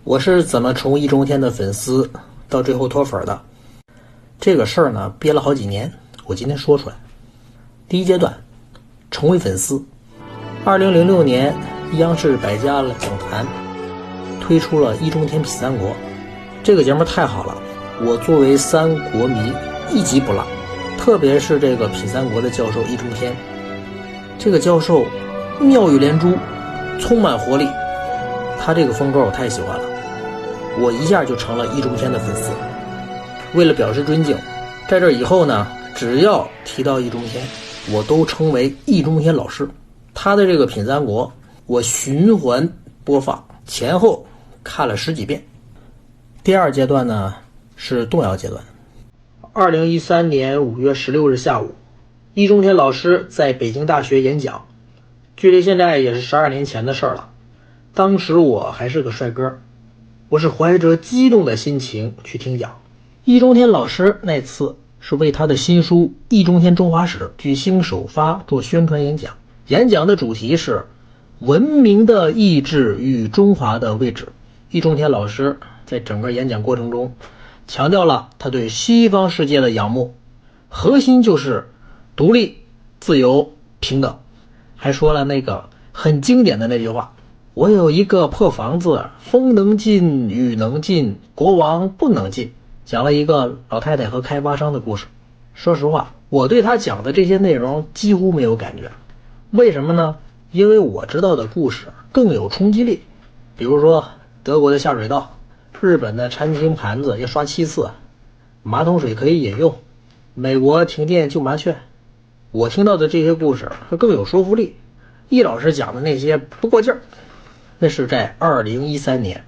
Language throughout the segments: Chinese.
我是怎么从易中天的粉丝到最后脱粉的？这个事儿呢，憋了好几年，我今天说出来。第一阶段，成为粉丝。2006年，央视百家讲坛推出了易中天品三国，这个节目太好了，我作为三国迷一集不落。特别是这个品三国的教授易中天，这个教授妙语连珠，充满活力，他这个风格我太喜欢了，我一下就成了易中天的粉丝。为了表示尊敬，在这以后呢，只要提到易中天，我都称为易中天老师。他的这个品三国我循环播放，前后看了10几遍。第二阶段呢是动摇阶段。2013年5月16日下午，易中天老师在北京大学演讲，距离现在也是12年前的事了。当时我还是个帅哥，我是怀着激动的心情去听讲。易中天老师那次是为他的新书《易中天中华史》举行首发做宣传演讲，演讲的主题是文明的意志与中华的位置。易中天老师在整个演讲过程中强调了他对西方世界的仰慕，核心就是独立、自由、平等，还说了那个很经典的那句话：我有一个破房子，风能进，雨能进，国王不能进。讲了一个老太太和开发商的故事。说实话，我对他讲的这些内容几乎没有感觉。为什么呢？因为我知道的故事更有冲击力。比如说德国的下水道，日本的餐巾盘子要刷7次，马桶水可以饮用，美国停电救麻雀。我听到的这些故事会更有说服力。易老师讲的那些不过劲儿。那是在2013年，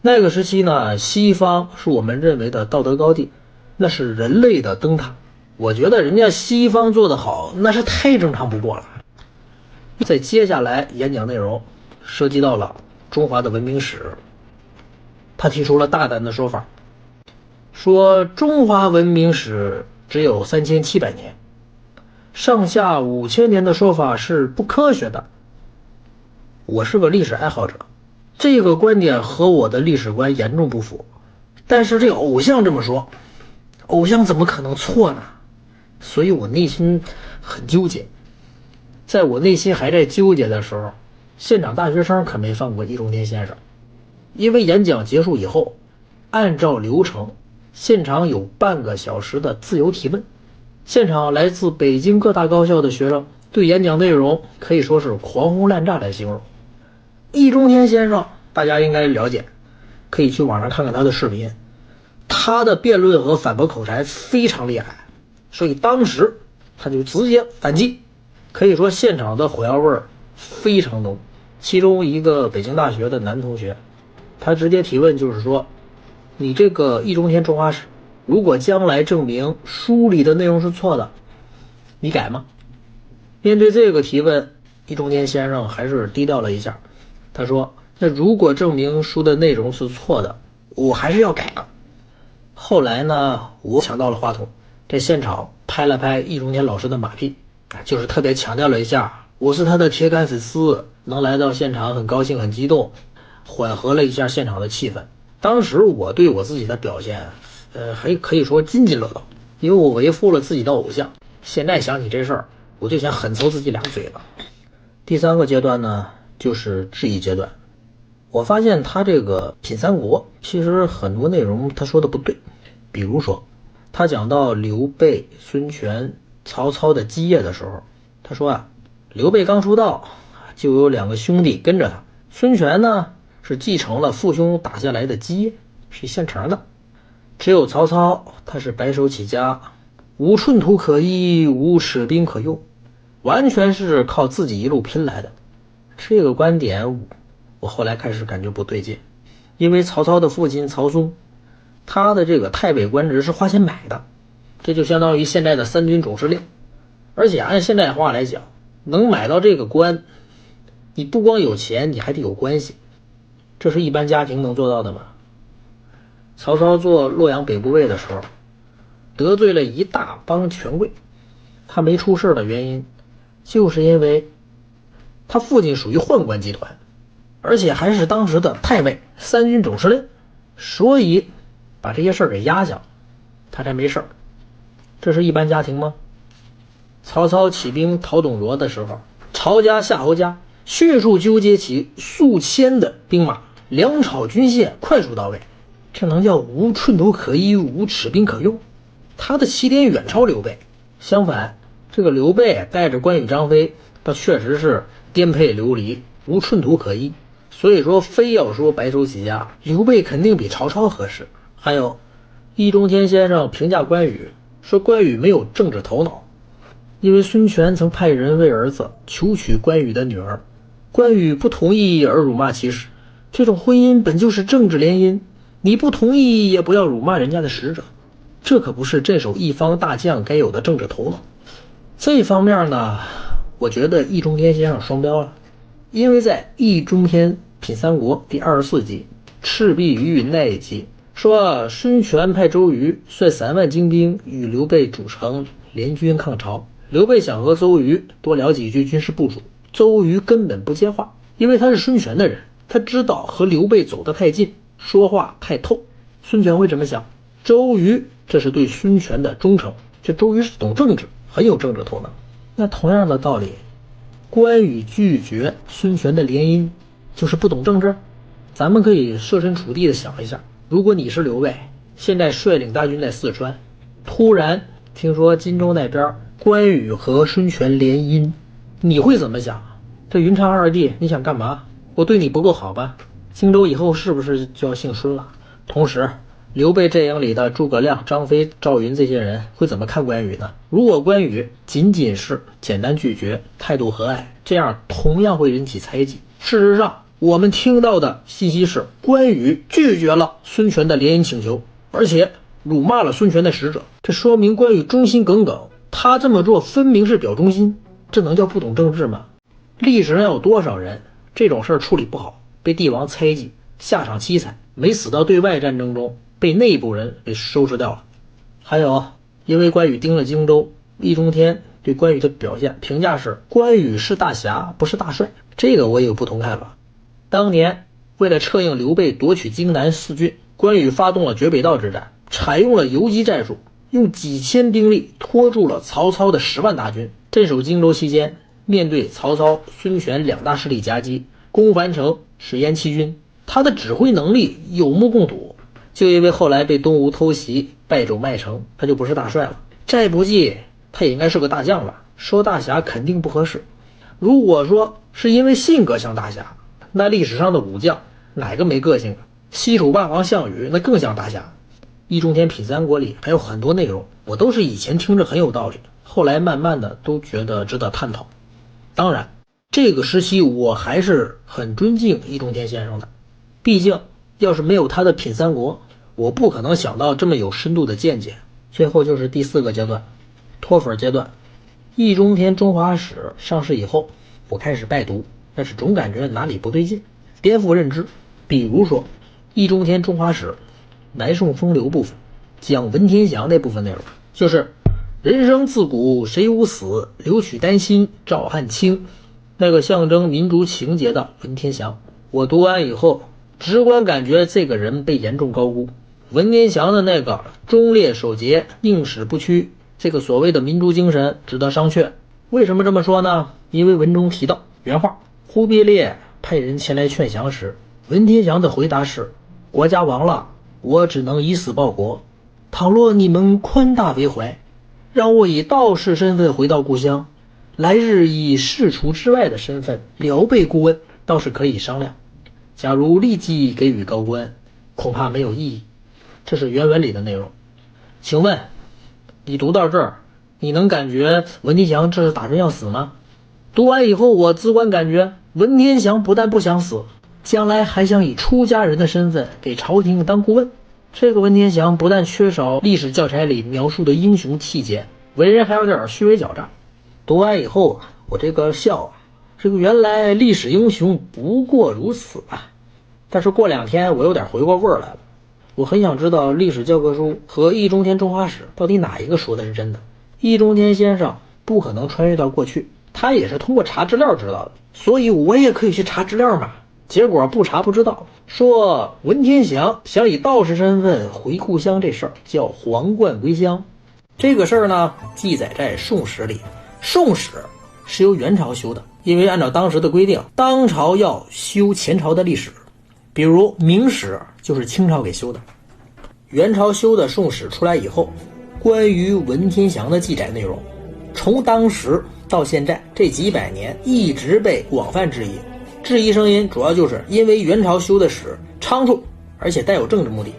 那个时期呢，西方是我们认为的道德高地，那是人类的灯塔。我觉得人家西方做得好，那是太正常不过了。在接下来演讲内容涉及到了中华的文明史，他提出了大胆的说法，说中华文明史只有3700年，上下5000年的说法是不科学的。我是个历史爱好者，这个观点和我的历史观严重不符，但是这个偶像这么说，偶像怎么可能错呢？所以我内心很纠结。在我内心还在纠结的时候，现场大学生可没放过易中天先生。因为演讲结束以后，按照流程，现场有半个小时的自由提问。现场来自北京各大高校的学生对演讲内容可以说是狂轰滥炸来形容。易中天先生大家应该了解，可以去网上看看他的视频，他的辩论和反驳口才非常厉害，所以当时他就直接反击，可以说现场的火药味非常浓。其中一个北京大学的男同学，他直接提问，就是说你这个易中天中华史，如果将来证明书里的内容是错的，你改吗？面对这个提问，易中天先生还是低调了一下，他说那如果证明书的内容是错的，我还是要改的。后来呢，我抢到了话筒，在现场拍了拍易中天老师的马屁，就是特别强调了一下我是他的铁杆粉丝，能来到现场很高兴很激动，缓和了一下现场的气氛。当时我对我自己的表现还可以说津津乐道，因为我维护了自己的偶像。现在想起这事儿，我就想狠抽自己2嘴巴。第3个阶段呢，就是质疑阶段。我发现他这个品三国其实很多内容他说的不对。比如说他讲到刘备、孙权、曹操的基业的时候，他说刘备刚出道就有2个兄弟跟着他，孙权呢是继承了父兄打下来的基业，是现成的，只有曹操他是白手起家，无寸土可依，无士兵可用，完全是靠自己一路拼来的。这个观点我后来开始感觉不对劲，因为曹操的父亲曹嵩，他的这个太尉官职是花钱买的，这就相当于现在的3军总司令。而且按现代话来讲，能买到这个官，你不光有钱，你还得有关系，这是一般家庭能做到的吗？曹操做洛阳北部尉的时候，得罪了一大帮权贵，他没出事的原因就是因为他父亲属于宦官集团，而且还是当时的太尉、三军总司令，所以把这些事儿给压下了，他才没事儿。这是一般家庭吗？曹操起兵讨董卓的时候，曹家、夏侯家迅速纠结起数千的兵马，粮草军械快速到位，这能叫无寸土可依，无尺兵可用？他的起点远超刘备。相反，这个刘备带着关羽、张飞，倒确实是颠沛流离，无寸土可依。所以说，非要说白手起家，刘备肯定比曹操合适。还有，易中天先生评价关羽说，关羽没有政治头脑，因为孙权曾派人为儿子求娶关羽的女儿，关羽不同意而辱骂其使。这种婚姻本就是政治联姻，你不同意也不要辱骂人家的使者，这可不是镇守一方大将该有的政治头脑。这方面呢，我觉得易中天先生双标了，因为在易中天品三国第24集赤壁于云那一集说，孙权派周瑜率3万精兵与刘备组成联军抗曹，刘备想和周瑜多聊几句军事部署，周瑜根本不接话，因为他是孙权的人，他知道和刘备走得太近，说话太透。孙权会怎么想？周瑜这是对孙权的忠诚，这周瑜是懂政治，很有政治头脑。那同样的道理，关羽拒绝孙权的联姻，就是不懂政治？咱们可以设身处地的想一下，如果你是刘备，现在率领大军在四川，突然听说荆州那边关羽和孙权联姻，你会怎么想？这云长二弟，你想干嘛？我对你不够好吧？荆州以后是不是就要姓孙了？同时，刘备阵营里的诸葛亮、张飞、赵云这些人会怎么看关羽呢？如果关羽仅仅是简单拒绝，态度和蔼，这样同样会引起猜忌。事实上，我们听到的信息是，关羽拒绝了孙权的联姻请求，而且辱骂了孙权的使者，这说明关羽忠心耿耿，他这么做分明是表忠心，这能叫不懂政治吗？历史上有多少人这种事儿处理不好，被帝王猜忌，下场凄惨，没死到对外战争中，被内部人给收拾掉了。还有，因为关羽盯了荆州，易中天对关羽的表现评价是，关羽是大侠，不是大帅。这个我也有不同看法。当年为了策应刘备夺取荆南4郡，关羽发动了绝北道之战，采用了游击战术，用几千兵力拖住了曹操的10万大军。镇守荆州期间，面对曹操、孙权2大势力夹击，攻樊城、使燕七军，他的指挥能力有目共睹。就因为后来被东吴偷袭，败走麦城，他就不是大帅了。再不济，他也应该是个大将吧？说大侠肯定不合适。如果说是因为性格像大侠，那历史上的武将哪个没个性啊？西楚霸王项羽那更像大侠。易中天品三国里还有很多内容，我都是以前听着很有道理，后来慢慢的都觉得值得探讨。当然，这个时期我还是很尊敬易中天先生的，毕竟要是没有他的品三国，我不可能想到这么有深度的见解。最后就是第4个阶段，脱粉阶段。易中天中华史上市以后，我开始拜读，但是总感觉哪里不对劲，颠覆认知。比如说易中天中华史南宋风流部分，讲文天祥那部分内容，就是人生自古谁无死，留取丹心照汗青，那个象征民族情节的文天祥，我读完以后直观感觉这个人被严重高估。文天祥的那个忠烈守节、宁死不屈，这个所谓的民族精神值得商榷。为什么这么说呢？因为文中提到原话，忽必烈派人前来劝降时，文天祥的回答是，国家亡了，我只能以死报国，倘若你们宽大为怀，让我以道士身份回到故乡，来日以世除之外的身份辽备顾问，倒是可以商量。假如立即给予高官，恐怕没有意义。这是原文里的内容。请问你读到这儿，你能感觉文天祥这是打算要死吗？读完以后，我直观感觉文天祥不但不想死，将来还想以出家人的身份给朝廷当顾问。这个文天祥不但缺少历史教材里描述的英雄气节，为人还有点虚伪狡诈。读完以后，我这个笑，这个原来历史英雄不过如此啊！但是过2天我有点回过味儿来了，我很想知道历史教科书和易中天中华史到底哪一个说的是真的。易中天先生不可能穿越到过去，他也是通过查资料知道的，所以我也可以去查资料嘛。结果不查不知道，说文天祥想以道士身份回故乡这事儿叫皇冠归乡。这个事儿呢，记载在《宋史》里。宋史是由元朝修的，因为按照当时的规定，当朝要修前朝的历史，比如明史就是清朝给修的。元朝修的宋史出来以后，关于文天祥的记载内容，从当时到现在这几百年一直被广泛质疑。质疑声音主要就是因为元朝修的史仓促，而且带有政治目的，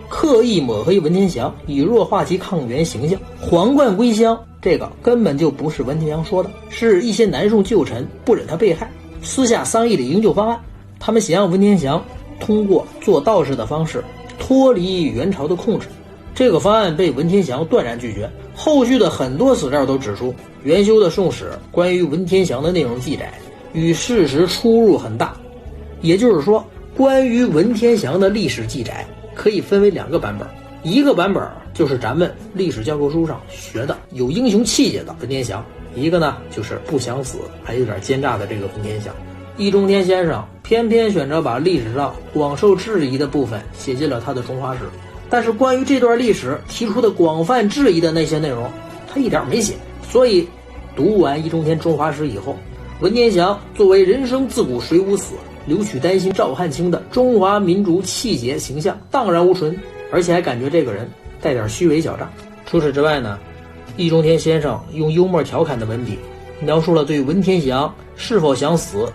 刻意抹黑文天祥，以弱化其抗元形象。皇冠归乡这个根本就不是文天祥说的，是一些南宋旧臣不忍他被害，私下商议的营救方案。他们想让文天祥通过做道士的方式脱离元朝的控制。这个方案被文天祥断然拒绝。后续的很多史料都指出，元修的宋史关于文天祥的内容记载与事实出入很大。也就是说，关于文天祥的历史记载可以分为2个版本，一个版本就是咱们历史教科书上学的有英雄气节的文天祥，一个呢就是不想死还有点奸诈的这个文天祥。易中天先生偏偏选择把历史上广受质疑的部分写进了他的中华史，但是关于这段历史提出的广泛质疑的那些内容他一点没写。所以读完易中天中华史以后，文天祥作为人生自古谁无死，留取丹心照汗青的中华民族气节形象荡然无存，而且还感觉这个人带点虚伪狡诈。除此之外呢，易中天先生用幽默调侃的文笔描述了对文天祥是否想死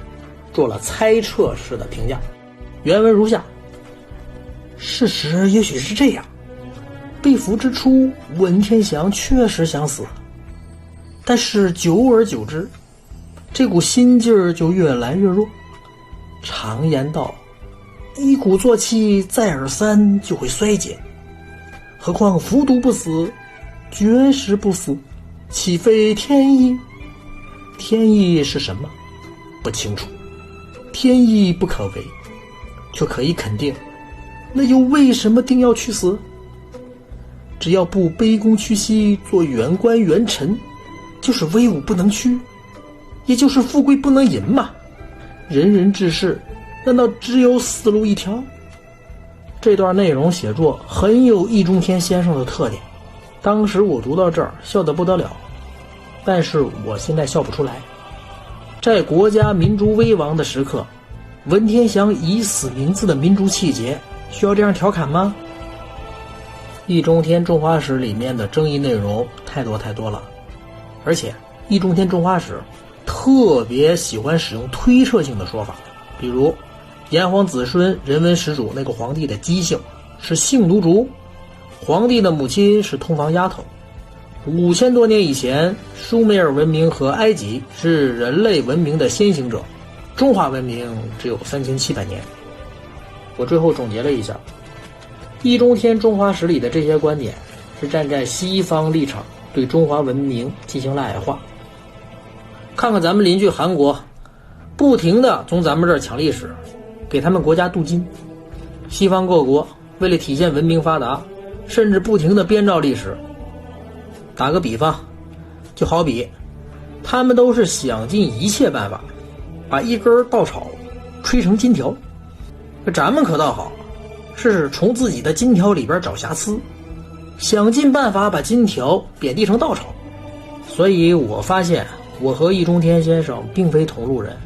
做了猜测式的评价。原文如下：事实也许是这样，被俘之初文天祥确实想死，但是久而久之这股心劲儿就越来越弱。常言道，一鼓作气再而三就会衰减，何况服毒不死，绝食不死，岂非天意？天意是什么？不清楚。天意不可为，却可以肯定，那又为什么定要去死？只要不卑躬屈膝做元官元臣，就是威武不能屈，也就是富贵不能淫嘛。人人志士，难道只有死路一条？这段内容写作很有易中天先生的特点。当时我读到这儿笑得不得了，但是我现在笑不出来。在国家民族危亡的时刻，文天祥以死明志的民族气节需要这样调侃吗？易中天中华史里面的争议内容太多太多了，而且易中天中华史特别喜欢使用推测性的说法，比如炎黄子孙人文始祖那个皇帝的姬姓是姓奴族，皇帝的母亲是通房丫头，5000多年以前苏美尔文明和埃及是人类文明的先行者，中华文明只有3700年。我最后总结了一下，易中天中华史里的这些观点是站在西方立场对中华文明进行了矮化。看看咱们邻居韩国，不停地从咱们这儿抢历史，给他们国家镀金。西方各国为了体现文明发达，甚至不停地编造历史。打个比方，就好比他们都是想尽一切办法把一根稻草吹成金条，咱们可倒好，是从自己的金条里边找瑕疵，想尽办法把金条贬低成稻草。所以我发现我和易中天先生并非同路人，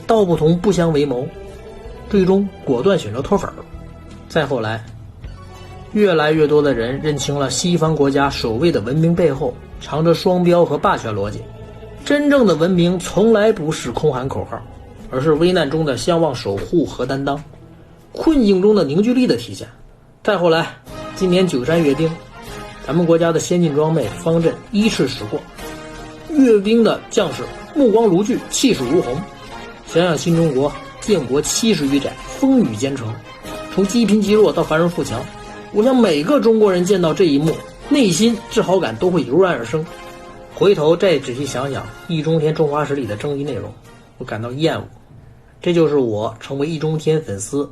道不同不相为谋，最终果断选择脱粉。再后来，越来越多的人认清了西方国家所谓的文明背后藏着双标和霸权逻辑。真正的文明从来不是空喊口号，而是危难中的相望守护和担当，困境中的凝聚力的体现。再后来，今年93阅兵，咱们国家的先进装备方阵依次驶过，阅兵的将士目光如炬，气势如虹。想想新中国建国70余载，风雨兼程，从积贫积弱到繁荣富强，我想每个中国人见到这一幕，内心自豪感都会油然而生。回头再仔细想想易中天中华史里的争议内容，我感到厌恶。这就是我成为易中天粉丝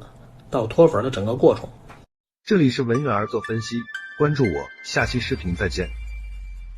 到脱粉的整个过程。这里是文远儿做分析，关注我，下期视频再见。